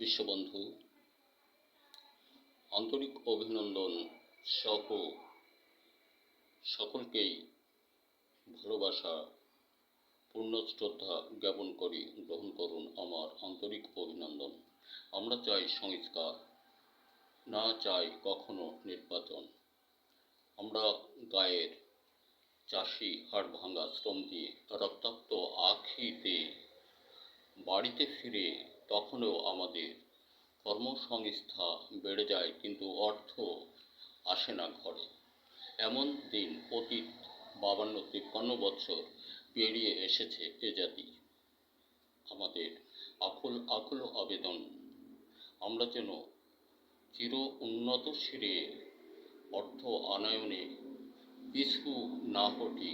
বিশ্ববন্ধু, আন্তরিক অভিনন্দন সহ সকলকেই ভালোবাসা পূর্ণ শ্রদ্ধা জ্ঞাপন করি। গ্রহণ করুন আমার আন্তরিক অভিনন্দন। আমরা চাই সংস্কার, না চাই কখনো নির্বাচন। আমরা গায়ের চাষি হাড় ভাঙা শ্রম দিয়ে রক্তাক্ত আখিতে বাড়িতে ফিরে তখনও আমাদের কর্মসংস্থা বেড়ে যায়, কিন্তু অর্থ আসে না ঘরে। এমন দিন অতীত 52-53 বছর পেরিয়ে এসেছে এ জাতি। আমাদের আকুল আকুল আবেদন, আমরা যেন চির উন্নত শিরে অর্থ আনয়নে পিছু না হটি,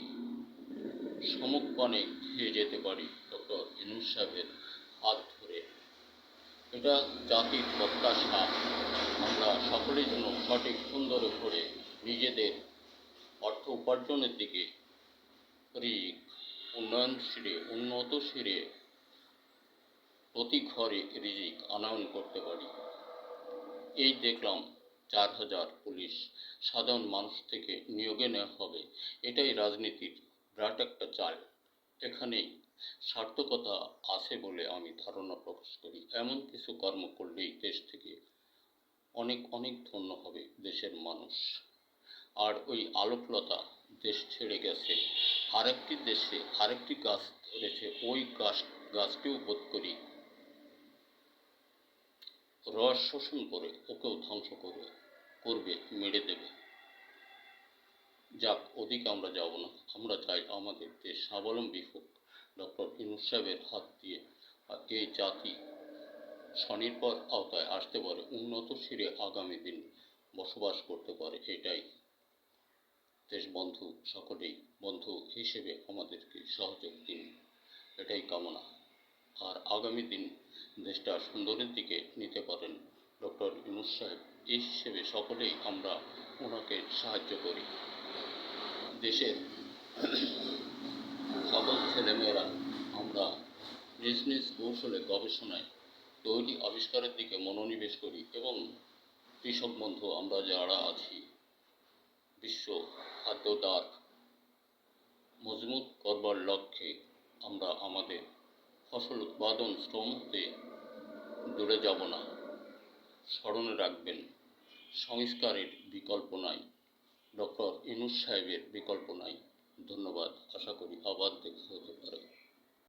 সমুখপানে খেয়ে যেতে পারি ডক্টর ইউনূস সাহেবের হাত ধরে। এটা জাতির প্রত্যাশা। আমরা সকলের জন্য সঠিক সুন্দর করে নিজেদের অর্থ উপার্জনের দিকে উন্নত শিরে প্রতি ঘরে রিজিক আনয়ন করতে পারি। এই দেখলাম 4000 পুলিশ সাধারণ মানুষ থেকে নিয়োগে নেওয়া হবে। এটাই রাজনীতির বিরাট একটা চাল। এখানেই সার্থকতা আছে বলে আমি ধারণা প্রকাশ করি। এমন কিছু কর্ম করলেই দেশ থেকে অনেক অনেক ধন্য হবে দেশের মানুষ। আর ওই আলোকলতা দেশ ছেড়ে গেছে, আরেকটি দেশে আরেকটি গাছ ধরেছে, ওই গাছটিও বোধ করি রস শোষণ করে ওকেও ধ্বংস করবে, মেরে দেবে। যাক, ওদিকে আমরা যাব না। আমরা চাই আমাদের দেশ স্বাবলম্বী হোক, ডক্টর ইউনূস সাহেবের হাত দিয়ে এই জাতি স্বনির্ভর আওতায় আসতে পারে, উন্নত শিরে আগামী দিন বসবাস করতে পারে। এটাই দেশবন্ধু সকলেই বন্ধু হিসেবে আমাদেরকে সহযোগ দিন, এটাই কামনা। আর আগামী দিন দেশটা সুন্দরের দিকে নিতে পারেন ডক্টর ইউনূস সাহেব। এই হিসেবে সকলেই আমরা ওনাকে সাহায্য করি। দেশের সকল ছেলেমেয়েরা আমরা নিজ নিজ কৌশলে গবেষণায় তৈরি আবিষ্কারের দিকে মনোনিবেশ করি এবং কৃষক বন্ধু আমরা যারা আছি বিশ্ব খাদ্যদার মজবুত করবার লক্ষ্যে আমরা আমাদের ফসল উৎপাদন শ্রম হতে দূরে যাব না। স্মরণে রাখবেন, সংস্কারের বিকল্প নাই, ডক্টর ইউনূস সাহেবের বিকল্প নাই। ধন্যবাদ। আশা করি আবার দেখা হতে পারে।